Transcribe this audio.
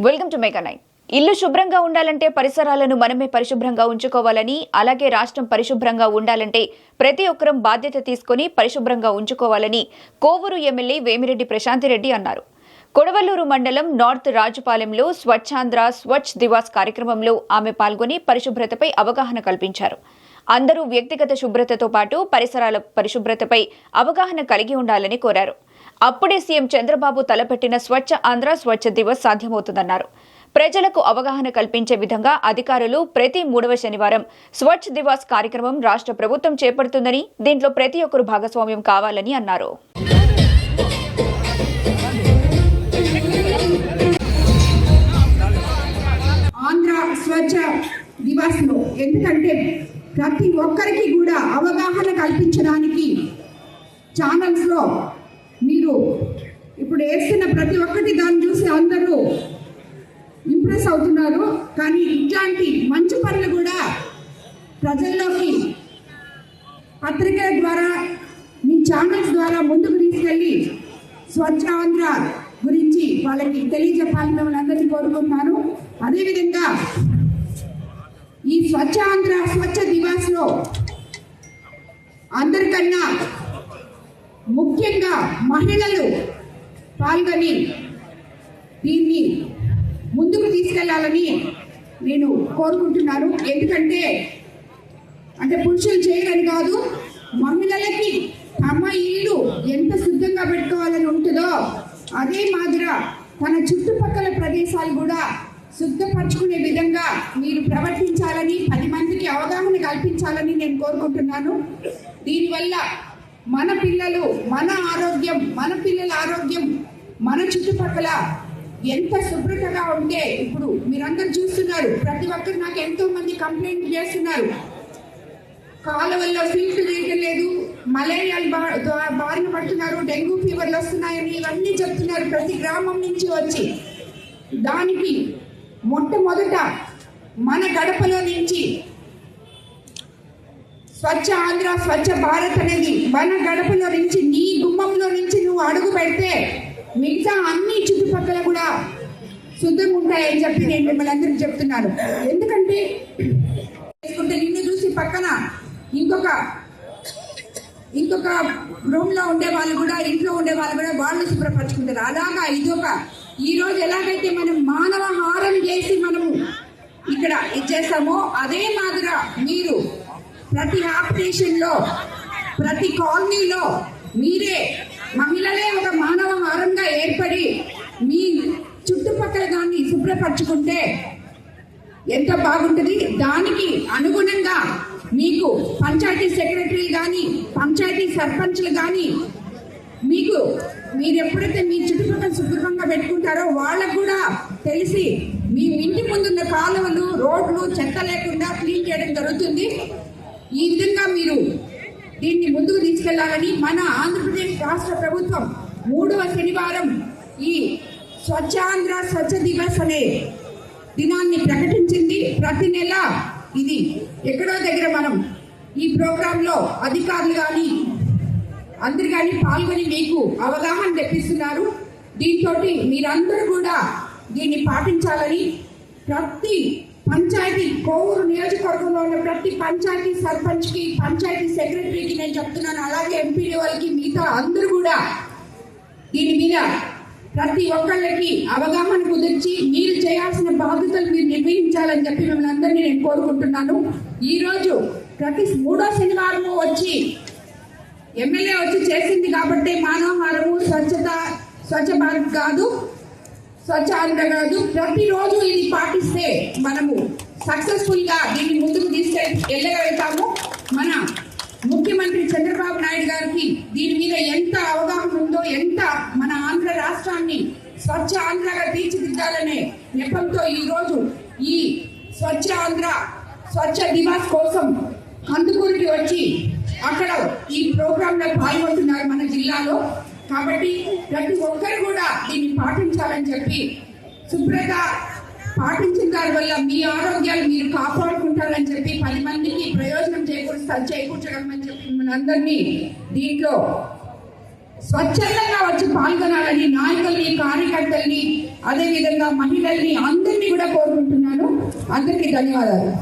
Welcome to mega nine. ఇల్లు శుభ్రంగా ఉండాలంటే పరిసరాలను మనమే పరిశుభ్రంగా ఉంచుకోవాలని, అలాగే రాష్ట్రం పరిశుభ్రంగా ఉండాలంటే ప్రతి ఒక్కరం బాధ్యత తీసుకుని పరిశుభ్రంగా ఉంచుకోవాలని కోవూరు ఎమ్మెల్యే వేమిరెడ్డి ప్రశాంతిరెడ్డి అన్నారు. కొడవలూరు మండలం నార్త్ రాజుపాలెంలో స్వచ్ఛాంధ్ర స్వచ్ఛ దివాస్ కార్యక్రమంలో ఆమె పాల్గొని పరిశుభ్రతపై అవగాహన కల్పించారు. అందరూ వ్యక్తిగత శుభ్రతతో పాటు పరిసరాల పరిశుభ్రతపై అవగాహన కలిగి ఉండాలని కోరారు. అప్పుడే సీఎం చంద్రబాబు తలపెట్టిన స్వచ్ఛ ఆంధ్ర స్వచ్ఛ దివస్ సాధ్యమవుతుందన్నారు. ప్రజలకు అవగాహన కల్పించే విధంగా అధికారులు ప్రతి 3వ శనివారం స్వచ్ఛ దివాస్ కార్యక్రమం రాష్ట్ర ప్రభుత్వం చేపడుతుందని, దీంట్లో ప్రతి ఒక్కరూ భాగస్వామ్యం కావాలని అన్నారు. ఆంధ్ర స్వచ్ఛ దివాస్ లో ఎందుకంటే ప్రతి ఒక్కరికి కూడా అవగాహన కల్పించడానికి ఛానల్స్ లో మీరు ఇప్పుడు వేస్తున్న ప్రతి ఒక్కటి దాన్ని చూసి అందరూ ఇంప్రెస్ అవుతున్నారు. కానీ ఇట్లాంటి మంచి పనులు కూడా ప్రజల్లోకి పత్రికల ద్వారా మీ ఛానల్స్ ద్వారా ముందుకు తీసుకెళ్ళి స్వచ్ఛ ఆంధ్ర గురించి వాళ్ళకి తెలియజెప్పాలని మిమ్మల్ని అందరినీ కోరుకుంటున్నాను. అదేవిధంగా ఈ స్వచ్ఛ ఆంధ్ర స్వచ్ఛ దివాస్ లో అందరికన్నా ముఖ్యంగా మహిళలు పాల్గొని దీన్ని ముందుకు తీసుకెళ్లాలని నేను కోరుకుంటున్నాను. ఎందుకంటే పురుషులు చేయరని కాదు, మహిళలకి తమ ఇల్లు ఎంత శుద్ధంగా పెట్టుకోవాలని ఉంటుందో అదే మాదిరిగా తన చుట్టుపక్కల ప్రదేశాలు కూడా శుద్ధపరచుకునే విధంగా మీరు ప్రవర్తించాలని, 10 మందికి అవగాహన కల్పించాలని నేను కోరుకుంటున్నాను. దీనివల్ల మన పిల్లలు, మన ఆరోగ్యం, మన పిల్లల ఆరోగ్యం, మన చుట్టుపక్కల ఎంత శుభ్రతగా ఉంటే ఇప్పుడు మీరందరూ చూస్తున్నారు. ప్రతి ఒక్కరు నాకు ఎంతో మంది కంప్లైంట్ చేస్తున్నారు. కాలువల్లో ఫిల్టర్ చేయడం లేదు, మలేరియాలు బారిన పడుతున్నారు, డెంగ్యూ ఫీవర్లు వస్తున్నాయని ఇవన్నీ చెప్తున్నారు ప్రతి గ్రామం నుంచి వచ్చి. దానికి మొట్టమొదట మన గడపలో నుంచి స్వచ్ఛ ఆంధ్ర స్వచ్ఛ భారత్ అనేది మన గడపలో నుంచి, నీ గుమ్మంలో నుంచి నువ్వు అడుగు పెడితే మిగతా అన్ని చుట్టుపక్కల కూడా శుద్ధంగా ఉంటాయని చెప్పి నేను మిమ్మల్ని అందరికీ చెప్తున్నాను. ఎందుకంటే నిన్ను చూసి పక్కన ఇంకొక రూమ్ లో ఉండే వాళ్ళు కూడా, ఇంట్లో ఉండే వాళ్ళు కూడా వాళ్ళు శుభ్రపరచుకుంటారు. అలాగా ఈ రోజు ఎలాగైతే మనం మానవ హారం చేసి మనము ఇక్కడ ఇచ్చేస్తామో అదే మాదిరిగా మీరు ప్రతి ఆపరేషన్ లో, ప్రతి కాలనీలో మీరే మహిళలే ఒక మానవ హారంగా ఏర్పడి మీ చుట్టుపక్కల దాన్ని శుభ్రపరచుకుంటే ఎంత బాగుంటుంది. దానికి అనుగుణంగా మీకు పంచాయతీ సెక్రటరీలు కానీ, పంచాయతీ సర్పంచ్లు కానీ మీరు ఎప్పుడైతే మీ చుట్టుపక్కల శుభ్రంగా పెట్టుకుంటారో వాళ్ళకు కూడా తెలిసి మీ ఇంటి ముందున్న కాలువలు, రోడ్లు చెత్త లేకుండా క్లీన్ చేయడం జరుగుతుంది. ఈ విధంగా మీరు దీన్ని ముందుకు తీసుకెళ్లాలని మన ఆంధ్రప్రదేశ్ రాష్ట్ర ప్రభుత్వం 3వ శనివారం ఈ స్వచ్ఛ ఆంధ్ర స్వచ్ఛ దివస్ అనే దినాన్ని ప్రకటించింది. ప్రతి నెల ఇది ఎక్కడో దగ్గర మనం ఈ ప్రోగ్రాంలో అధికారులు కానీ అందరు కానీ పాల్గొని మీకు అవగాహన తెప్పిస్తున్నారు. దీంతో మీరందరూ కూడా దీన్ని పాటించాలని ప్రతి పంచాయతీ, కోవూరు నియోజకవర్గంలో ఉన్న ప్రతి పంచాయతీ సర్పంచ్కి, పంచాయతీ సెక్రటరీకి నేను చెప్తున్నాను. అలాగే ఎంపీడీ వాళ్ళకి, మిగతా అందరూ కూడా దీని మీద ప్రతి ఒక్కళ్ళకి అవగాహన కుదిర్చి మీరు చేయాల్సిన బాధ్యతలు మీరు నిర్వహించాలని చెప్పి మిమ్మల్ని అందరినీ నేను కోరుకుంటున్నాను. ఈరోజు ప్రతి 3వ శనివారము వచ్చి ఎమ్మెల్యే వచ్చి చేసింది కాబట్టి మానవహారము స్వచ్ఛ భారత్ కాదు, స్వచ్ఛ ఆంధ్ర కాదు, ప్రతిరోజు ఇది పాటిస్తే మనము సక్సెస్ఫుల్ గా దీన్ని ముందుకు తీసుకెళ్ళగలుగుతాము. మన ముఖ్యమంత్రి చంద్రబాబు నాయుడు గారికి దీని మీద ఎంత అవగాహన ఉందో, ఎంత మన ఆంధ్ర రాష్ట్రాన్ని స్వచ్ఛ ఆంధ్రగా తీర్చిదిద్దాలనే నెపంతో ఈరోజు ఈ స్వచ్ఛ ఆంధ్ర స్వచ్ఛ దివాస్ కోసం కందుకూరుకి వచ్చి అక్కడ ఈ ప్రోగ్రామ్ లో పాల్గొంటున్నారు మన జిల్లాలో. కాబట్టి ప్రతి ఒక్కరు కూడా దీన్ని పాటించాలని చెప్పి, శుభ్రత పాటించిన దాని వల్ల మీ ఆరోగ్యాలు మీరు కాపాడుకుంటారని చెప్పి 10 మందికి ప్రయోజనం చేకూర్చగలమని చెప్పి మనందరినీ దీంట్లో స్వచ్ఛందంగా వచ్చి పాల్గొనాలని నాయకుల్ని, కార్యకర్తల్ని అదేవిధంగా మహిళల్ని అందరినీ కూడా కోరుకుంటున్నాను. అందరికీ ధన్యవాదాలు.